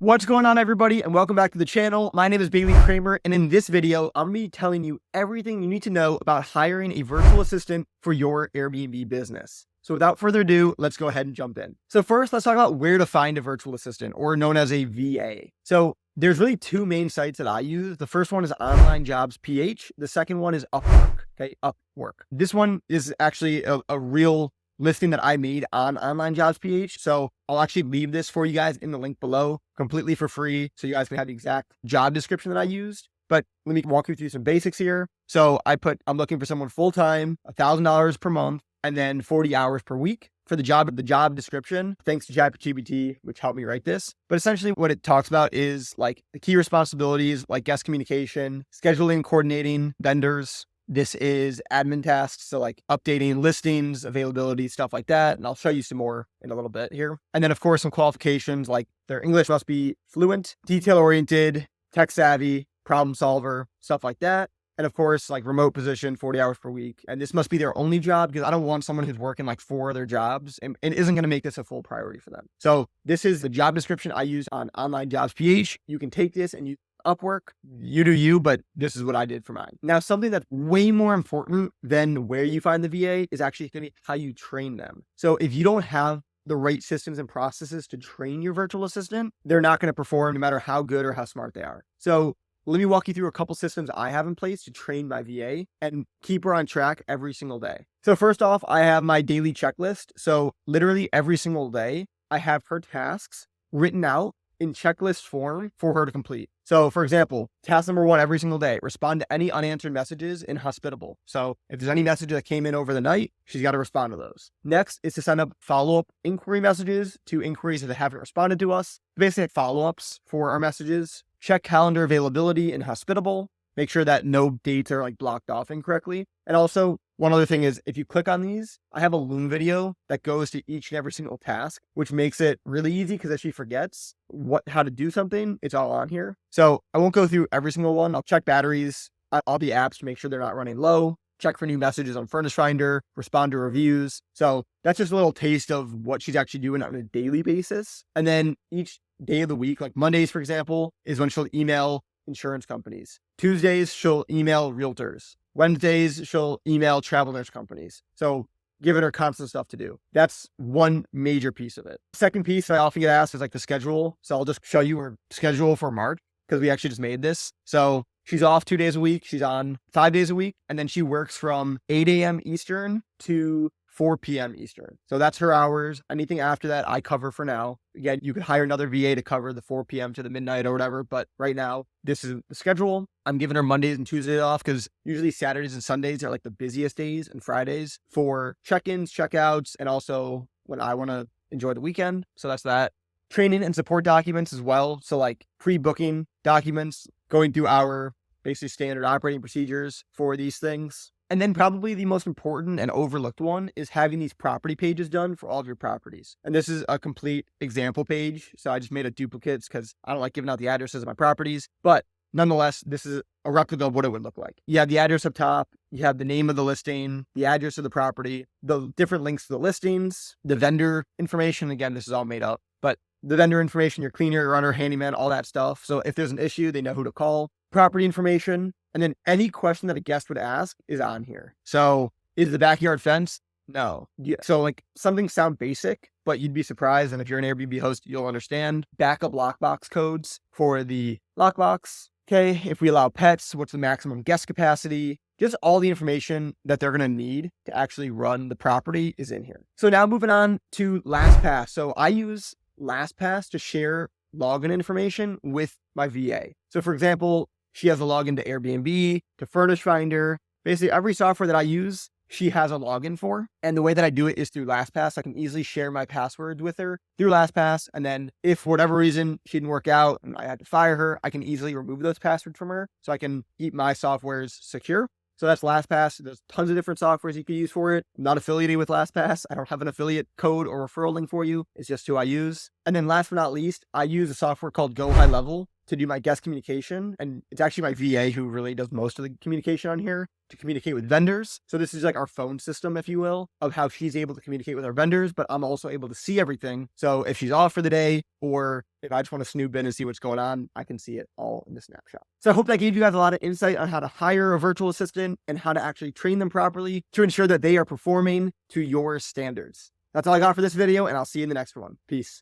What's going on, everybody, and welcome back to the channel. My name is Bailey Kramer, and in this video, I'm going to be telling you everything you need to know about hiring a virtual assistant for your Airbnb business. So without further ado, let's go ahead and jump in. So first, let's talk about where to find a virtual assistant, or known as a VA. So there's really two main sites that I use. The first one is Online Jobs PH. The second one is Upwork. Okay, Upwork. This one is actually a real listing that I made on Online Jobs PH. So I'll actually leave this for you guys in the link below completely for free, so you guys can have the exact job description that I used. But let me walk you through some basics here. So I'm looking for someone full-time, $1,000 per month, and then 40 hours per week for the job description, thanks to ChatGPT, which helped me write this. But essentially what it talks about is like the key responsibilities, like guest communication, scheduling, coordinating vendors. This is admin tasks, so like updating listings, availability, stuff like that. And I'll show you some more in a little bit here. And then of course, some qualifications like their English must be fluent, detail-oriented, tech-savvy, problem solver, stuff like that. And of course, like remote position, 40 hours per week. And this must be their only job, because I don't want someone who's working like 4 other jobs and isn't going to make this a full priority for them. So this is the job description I use on Online Jobs PH. You can take this and use Upwork. You do you, but this is what I did for mine. Now, something that's way more important than where you find the VA is actually going to be how you train them. So if you don't have the right systems and processes to train your virtual assistant, they're not going to perform no matter how good or how smart they are. So let me walk you through a couple systems I have in place to train my VA and keep her on track every single day. So first off, I have my daily checklist. So literally every single day, I have her tasks written out in checklist form for her to complete. So for example, task number 1 every single day, respond to any unanswered messages in Hospitable. So if there's any message that came in over the night, she's got to respond to those. Next is to send up follow-up inquiry messages to inquiries that haven't responded to us. Basically follow-ups for our messages. Check calendar availability in Hospitable. Make sure that no dates are like blocked off incorrectly. And also, one other thing is if you click on these, I have a Loom video that goes to each and every single task, which makes it really easy, because if she forgets how to do something, it's all on here. So I won't go through every single one. I'll check batteries, all the apps to make sure they're not running low, check for new messages on Furnish Finder, respond to reviews. So that's just a little taste of what she's actually doing on a daily basis. And then each day of the week, like Mondays, for example, is when she'll email insurance companies. Tuesdays, she'll email realtors. Wednesdays, she'll email travel nurse companies. So giving her constant stuff to do. That's one major piece of it. Second piece I often get asked is like the schedule. So I'll just show you her schedule for March, because we actually just made this. So she's off 2 days a week. She's on 5 days a week. And then she works from 8 a.m. Eastern to 4 p.m. Eastern. So that's her hours. Anything after that, I cover for now. Again, you could hire another VA to cover the 4 p.m. to the midnight or whatever. But right now, this is the schedule. I'm giving her Mondays and Tuesdays off, because usually Saturdays and Sundays are like the busiest days, and Fridays for check-ins, check-outs, and also when I want to enjoy the weekend. So that's that. Training and support documents as well. So like pre-booking documents, going through our basically standard operating procedures for these things. And then probably the most important and overlooked one is having these property pages done for all of your properties. And this is a complete example page. So I just made a duplicate because I don't like giving out the addresses of my properties. But nonetheless, this is a replica of what it would look like. You have the address up top, you have the name of the listing, the address of the property, the different links to the listings, the vendor information. Again, this is all made up, but the vendor information, your cleaner, your runner, handyman, all that stuff. So if there's an issue, they know who to call. Property information, and then any question that a guest would ask is on here. So is the backyard fence? No. Yeah. So like something sound basic, but you'd be surprised. And if you're an Airbnb host, you'll understand. Backup lockbox codes for the lockbox. Okay. If we allow pets, what's the maximum guest capacity? Just all the information that they're going to need to actually run the property is in here. So now moving on to LastPass. So I use LastPass to share login information with my VA. So for example, she has a login to Airbnb, to Furnish Finder. Basically, every software that I use, she has a login for. And the way that I do it is through LastPass. I can easily share my passwords with her through LastPass. And then if for whatever reason she didn't work out and I had to fire her, I can easily remove those passwords from her so I can keep my softwares secure. So that's LastPass. There's tons of different softwares you can use for it. I'm not affiliated with LastPass. I don't have an affiliate code or referral link for you. It's just who I use. And then last but not least, I use a software called Go High Level to do my guest communication. And it's actually my VA who really does most of the communication on here to communicate with vendors. So this is like our phone system, if you will, of how she's able to communicate with our vendors, but I'm also able to see everything. So if she's off for the day, or if I just want to snoop in and see what's going on, I can see it all in the snapshot. So I hope that gave you guys a lot of insight on how to hire a virtual assistant and how to actually train them properly to ensure that they are performing to your standards. That's all I got for this video, and I'll see you in the next one. Peace.